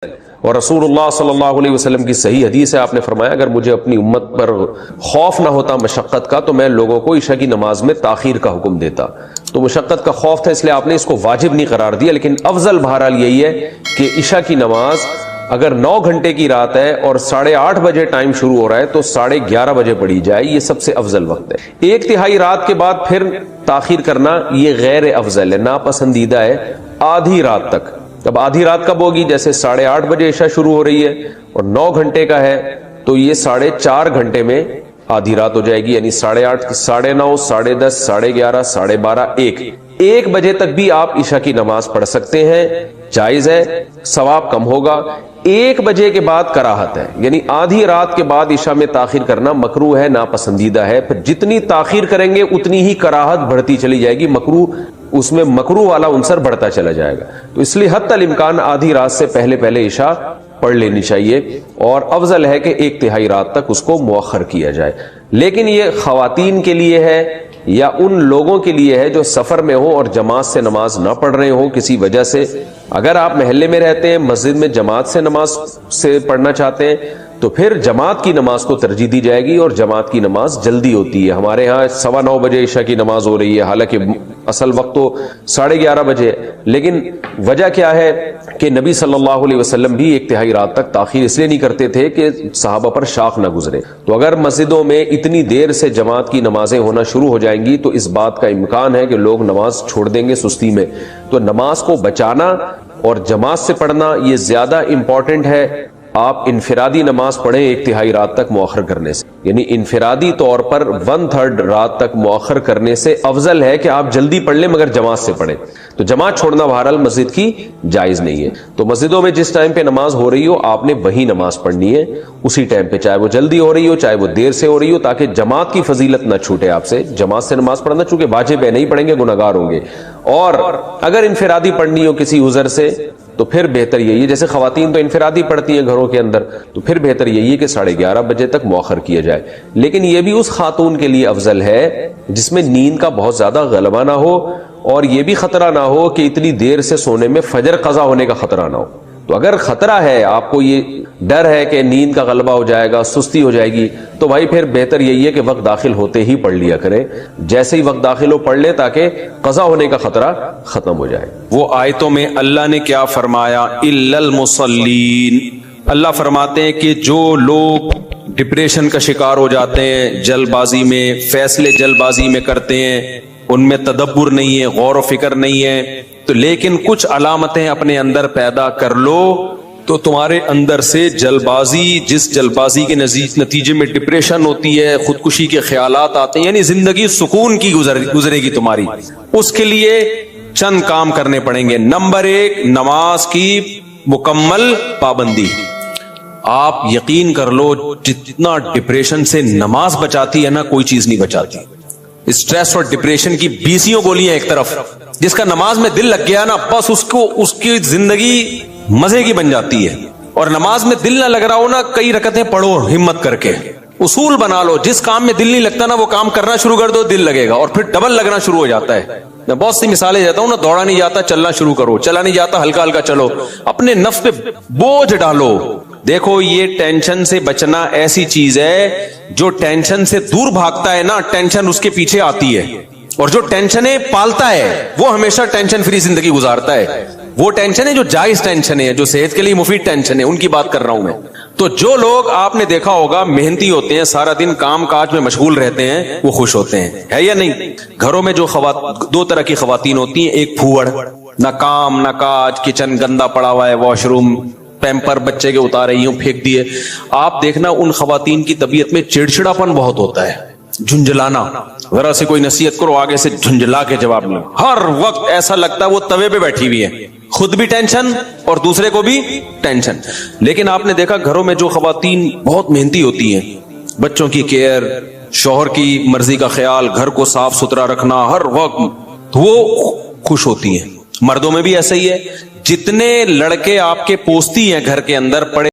اور رسول اللہ صلی اللہ علیہ وسلم کی صحیح حدیث ہے، آپ نے فرمایا اگر مجھے اپنی امت پر خوف نہ ہوتا مشقت کا تو میں لوگوں کو عشاء کی نماز میں تاخیر کا حکم دیتا۔ تو مشقت کا خوف تھا اس لیے آپ نے اس کو واجب نہیں قرار دیا، لیکن افضل بہرحال یہی ہے کہ عشاء کی نماز اگر 9 گھنٹے کی رات ہے اور 8:30 بجے ٹائم شروع ہو رہا ہے تو 11:30 بجے پڑھی جائے، یہ سب سے افضل وقت ہے۔ 1/3 رات کے بعد پھر تاخیر کرنا یہ غیر افضل ہے، ناپسندیدہ ہے آدھی رات تک۔ اب آدھی رات کب ہوگی؟ جیسے 8:30 بجے عشاء شروع ہو رہی ہے اور 9 گھنٹے کا ہے تو یہ 4.5 گھنٹے میں آدھی رات ہو جائے گی، یعنی 8:30 9:30 10:30 11:30 12:30 1 بجے تک بھی آپ عشاء کی نماز پڑھ سکتے ہیں، جائز ہے، ثواب کم ہوگا۔ 1 بجے کے بعد کراہت ہے، یعنی آدھی رات کے بعد عشاء میں تاخیر کرنا مکروہ ہے، ناپسندیدہ ہے۔ پھر جتنی تاخیر کریں گے اتنی ہی کراہت بڑھتی چلی جائے گی، مکروہ اس میں مکروہ والا عنصر بڑھتا چلا جائے گا۔ تو اس لیے حتی الامکان آدھی رات سے پہلے عشاء پڑھ لینی چاہیے، اور افضل ہے کہ 1/3 رات تک اس کو مؤخر کیا جائے۔ لیکن یہ خواتین کے لیے ہے یا ان لوگوں کے لیے ہے جو سفر میں ہو اور جماعت سے نماز نہ پڑھ رہے ہو کسی وجہ سے۔ اگر آپ محلے میں رہتے ہیں، مسجد میں جماعت سے نماز سے پڑھنا چاہتے ہیں تو پھر جماعت کی نماز کو ترجیح دی جائے گی، اور جماعت کی نماز جلدی ہوتی ہے۔ ہمارے ہاں 9:15 بجے عشاء کی نماز ہو رہی ہے، حالانکہ اصل وقت تو 11:30 بجے ہے، لیکن وجہ کیا ہے کہ نبی صلی اللہ علیہ وسلم بھی 1/3 رات تک تاخیر اس لیے نہیں کرتے تھے کہ صحابہ پر شاق نہ گزرے۔ تو اگر مسجدوں میں اتنی دیر سے جماعت کی نمازیں ہونا شروع ہو جائیں گی تو اس بات کا امکان ہے کہ لوگ نماز چھوڑ دیں گے سستی میں۔ تو نماز کو بچانا اور جماعت سے پڑھنا یہ زیادہ امپورٹنٹ ہے۔ آپ انفرادی نماز پڑھیں 1/3 رات تک مؤخر کرنے سے، یعنی انفرادی طور پر 1/3 رات تک مؤخر کرنے سے افضل ہے کہ آپ جلدی پڑھ لیں مگر جماعت سے پڑھیں۔ تو جماعت چھوڑنا بہرحال مسجد کی جائز نہیں ہے۔ تو مسجدوں میں جس ٹائم پہ نماز ہو رہی ہو آپ نے وہی نماز پڑھنی ہے اسی ٹائم پہ، چاہے وہ جلدی ہو رہی ہو چاہے وہ دیر سے ہو رہی ہو، تاکہ جماعت کی فضیلت نہ چھوٹے آپ سے۔ جماعت سے نماز پڑھنا چونکہ واجب ہے، نہیں پڑھیں گے گناہگار ہوں گے، اور اگر انفرادی پڑھنی ہو کسی عذر سے تو پھر بہتر یہی ہے، جیسے خواتین تو انفرادی پڑھتی ہیں گھروں کے اندر، تو پھر بہتر یہی ہے کہ 11:30 بجے تک مؤخر کیا جائے۔ لیکن یہ بھی اس خاتون کے لیے افضل ہے جس میں نیند کا بہت زیادہ غلبہ نہ ہو، اور یہ بھی خطرہ نہ ہو کہ اتنی دیر سے سونے میں فجر قضا ہونے کا خطرہ نہ ہو۔ تو اگر خطرہ ہے، آپ کو یہ ڈر ہے کہ نیند کا غلبہ ہو جائے گا، سستی ہو جائے گی، تو بھائی پھر بہتر یہی ہے کہ وقت داخل ہوتے ہی پڑھ لیا کریں، جیسے ہی وقت داخل ہو پڑھ لے تاکہ قضا ہونے کا خطرہ ختم ہو جائے۔ وہ آیتوں میں اللہ نے کیا فرمایا؟ الا المصلین، اللہ فرماتے ہیں کہ جو لوگ ڈپریشن کا شکار ہو جاتے ہیں، جلد بازی میں فیصلے جلد بازی میں کرتے ہیں، ان میں تدبر نہیں ہے، غور و فکر نہیں ہے، تو لیکن کچھ علامتیں اپنے اندر پیدا کر لو تو تمہارے اندر سے جلد بازی، جس جلد بازی کے نتیجے میں ڈپریشن ہوتی ہے، خودکشی کے خیالات آتے ہیں، یعنی زندگی سکون کی گزرے گی تمہاری، اس کے لیے چند کام کرنے پڑیں گے۔ نمبر 1، نماز کی مکمل پابندی۔ آپ یقین کر لو جتنا ڈپریشن سے نماز بچاتی ہے نا، کوئی چیز نہیں بچاتی۔ اسٹریس اور ڈپریشن کی 20 گولیاں ایک طرف، جس کا نماز میں دل لگ گیا نا، بس اس کی زندگی مزے کی بن جاتی ہے۔ اور نماز میں دل نہ لگ رہا ہو نا، کئی رکعتیں پڑھو ہمت کر کے، اصول بنا لو، جس کام میں دل نہیں لگتا نا وہ کام کرنا شروع کر دو، دل لگے گا، اور پھر ڈبل لگنا شروع ہو جاتا ہے۔ میں بہت سی مثالیں دیتا ہوں نا، دوڑا نہیں جاتا چلنا شروع کرو، چلا نہیں جاتا ہلکا ہلکا چلو، اپنے نفس پہ بوجھ ڈالو۔ دیکھو یہ ٹینشن سے بچنا ایسی چیز ہے جو ٹینشن سے دور بھاگتا ہے نا، ٹینشن اس کے پیچھے آتی ہے، اور جو ٹینشنیں پالتا ہے وہ ہمیشہ ٹینشن فری زندگی گزارتا ہے۔ وہ ٹینشن ہے جو جائز ٹینشن ہے، جو صحت کے لیے مفید ٹینشن ہے، ان کی بات کر رہا ہوں میں۔ تو جو لوگ آپ نے دیکھا ہوگا محنتی ہوتے ہیں، سارا دن کام کاج میں مشغول رہتے ہیں، وہ خوش ہوتے ہیں، ہے یا نہیں؟ گھروں میں جو 2 طرح کی خواتین ہوتی ہیں، ایک پھوڑ، نہ کام نہ کاج، کچن گندا پڑا ہوا ہے، واش روم پیمپر بچے کے اتارے یوں پھینک دیے۔ آپ دیکھنا ان خواتین کی طبیعت میں چڑچڑاپن بہت ہوتا ہے، جھنجھلانا، ذرا سے کوئی نصیحت کرو آگے سے جھنجھلا کے جواب لو، ہر وقت ایسا لگتا ہے وہ توے پہ بیٹھی ہوئی ہے، خود بھی ٹینشن اور دوسرے کو بھی ٹینشن۔ لیکن آپ نے دیکھا گھروں میں جو خواتین بہت محنتی ہوتی ہیں، بچوں کی کیئر، شوہر کی مرضی کا خیال، گھر کو صاف ستھرا رکھنا ہر وقت، وہ خوش ہوتی ہیں۔ مردوں میں بھی ایسا ہی ہے، جتنے لڑکے آپ کے پوستی ہیں گھر کے اندر پڑے